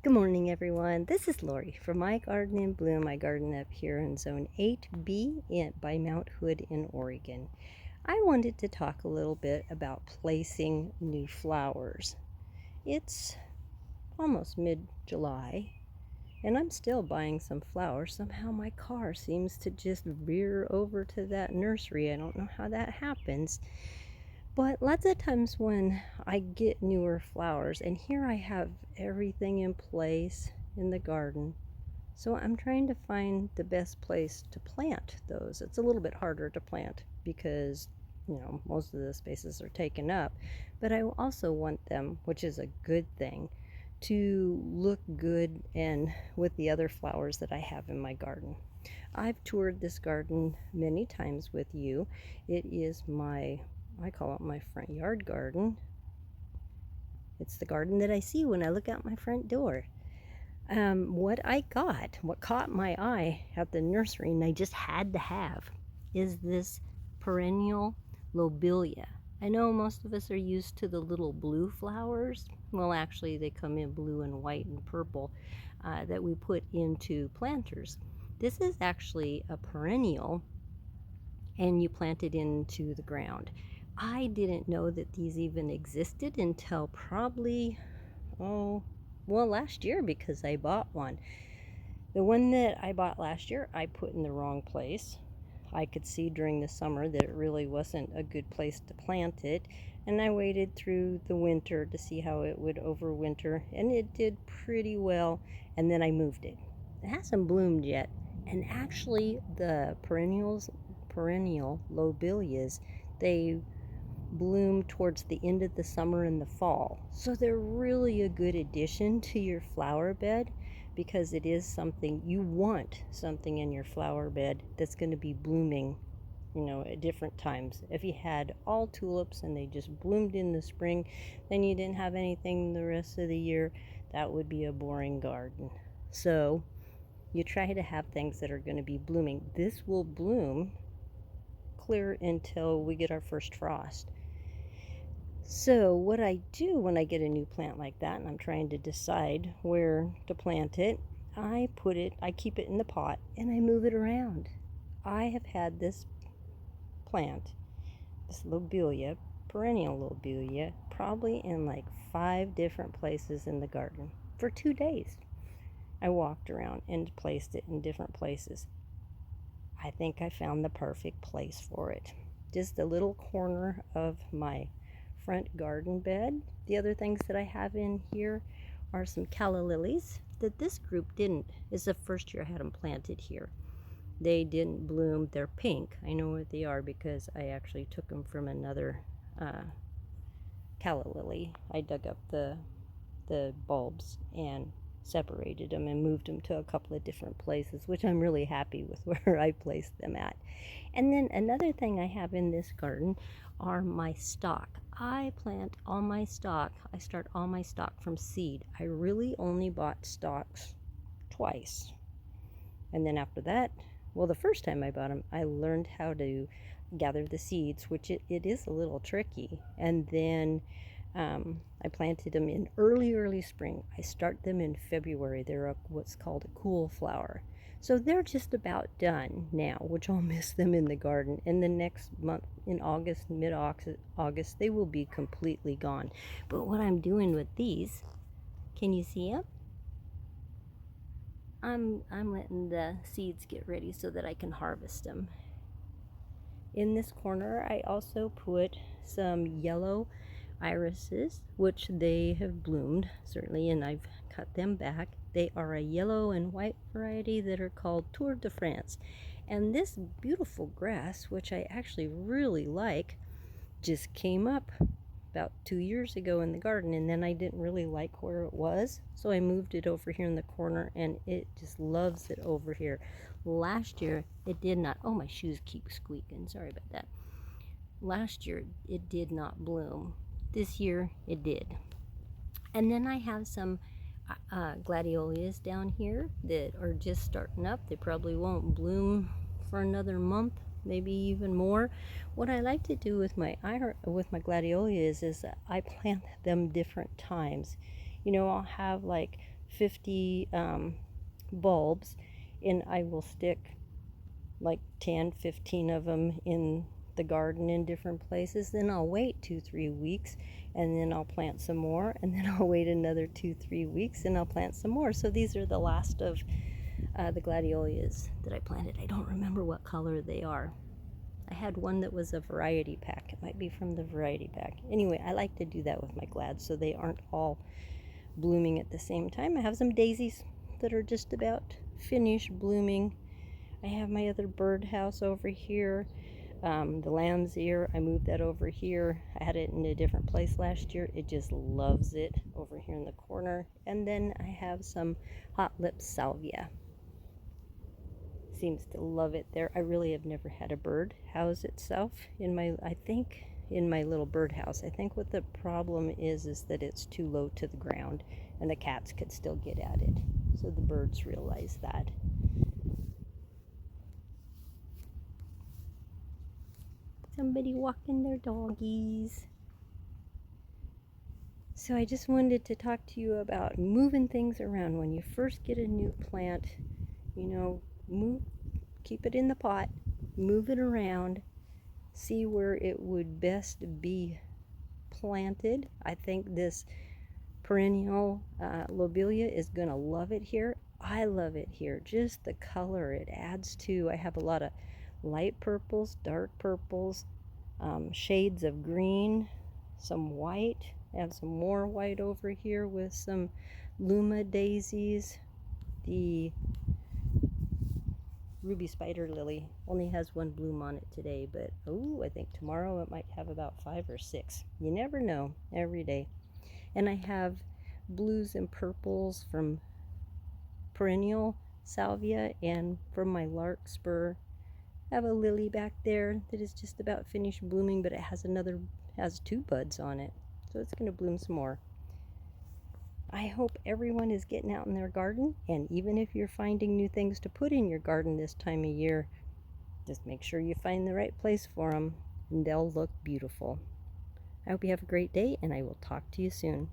Good morning, everyone. This is Lori from My Garden in Bloom. I garden up here in Zone 8B by Mount Hood in Oregon. I wanted to talk a little bit about placing new flowers. It's almost mid-July, and I'm still buying some flowers. Somehow my car seems to just veer over to that nursery. I don't know how that happens. But lots of times when I get newer flowers, and here I have everything in place in the garden, so I'm trying to find the best place to plant those. It's a little bit harder to plant because, most of the spaces are taken up, but I also want them, which is a good thing, to look good and with the other flowers that I have in my garden. I've toured this garden many times with you. It is I call it my front yard garden. It's the garden that I see when I look out my front door. What caught my eye at the nursery, and I just had to have, is this perennial lobelia. I know most of us are used to the little blue flowers. Well, actually, they come in blue and white and purple that we put into planters. This is actually a perennial, and you plant it into the ground. I didn't know that these even existed until probably, last year because I bought one. The one that I bought last year, I put in the wrong place. I could see during the summer that it really wasn't a good place to plant it, and I waited through the winter to see how it would overwinter, and it did pretty well, and then I moved it. It hasn't bloomed yet, and actually the perennial lobelias, they bloom towards the end of the summer and the fall. So they're really a good addition to your flower bed because it is something you want, something in your flower bed that's going to be blooming, at different times. If you had all tulips and they just bloomed in the spring, then you didn't have anything the rest of the year. That would be a boring garden. So you try to have things that are going to be blooming. This will bloom clear until we get our first frost. So what I do when I get a new plant like that and I'm trying to decide where to plant it, I keep it in the pot and I move it around. I have had this plant, this lobelia, perennial lobelia, probably in like 5 different places in the garden for 2 days. I walked around and placed it in different places. I think I found the perfect place for it. Just a little corner of my front garden bed. The other things that I have in here are some calla lilies that this group didn't. It's the first year I had them planted here. They didn't bloom. They're pink. I know what they are because I actually took them from another calla lily. I dug up the bulbs and separated them and moved them to a couple of different places, which I'm really happy with where I placed them at. And then another thing I have in this garden are my stock. I plant all my stock. I start all my stock from seed. I really only bought stalks twice. And then after that, the first time I bought them, I learned how to gather the seeds, which it is a little tricky. And then I planted them in early spring. I start them in February. They're what's called a cool flower. So they're just about done now, which I'll miss them in the garden. In the next month, in August, mid-August, they will be completely gone. But what I'm doing with these, can you see them? I'm letting the seeds get ready so that I can harvest them. In this corner, I also put some yellow irises, which they have bloomed, certainly, and I've cut them back. They are a yellow and white variety that are called Tour de France. And this beautiful grass, which I actually really like, just came up about 2 years ago in the garden, and then I didn't really like where it was, so I moved it over here in the corner, and it just loves it over here. Last year it did not. Oh, my shoes keep squeaking, sorry about that. Last year it did not bloom. This year it did. And then I have some gladiolus down here that are just starting up. They probably won't bloom for another month, maybe even more. What I like to do with my gladiolus is I plant them different times. I'll have like 50 bulbs, and I will stick like 10, 15 of them in the garden in different places. Then I'll wait 2-3 weeks, and then I'll plant some more, and then I'll wait another 2-3 weeks and I'll plant some more. So these are the last of the gladiolus that I planted. I don't remember what color they are. I had one that was a variety pack. It might be from the variety pack. Anyway, I like to do that with my glads so they aren't all blooming at the same time. I have some daisies that are just about finished blooming. I have my other birdhouse over here. The lamb's ear, I moved that over here. I had it in a different place last year. It just loves it over here in the corner. And then I have some hot lips salvia. Seems to love it there. I really have never had a bird house itself in my little birdhouse. I think what the problem is that it's too low to the ground and the cats could still get at it. So the birds realize that. Somebody walking their doggies. So I just wanted to talk to you about moving things around. When you first get a new plant, keep it in the pot, move it around, see where it would best be planted. I think this perennial lobelia is going to love it here. I love it here. Just the color it adds to. I have a lot of light purples, dark purples, shades of green, some white. I have some more white over here with some Luma daisies. The ruby spider lily only has one bloom on it today, but I think tomorrow it might have about 5 or 6. You never know, every day. And I have blues and purples from perennial salvia, and from my larkspur I have a lily back there that is just about finished blooming, but it has 2 buds on it, so it's going to bloom some more. I hope everyone is getting out in their garden, and even if you're finding new things to put in your garden this time of year, just make sure you find the right place for them, and they'll look beautiful. I hope you have a great day, and I will talk to you soon.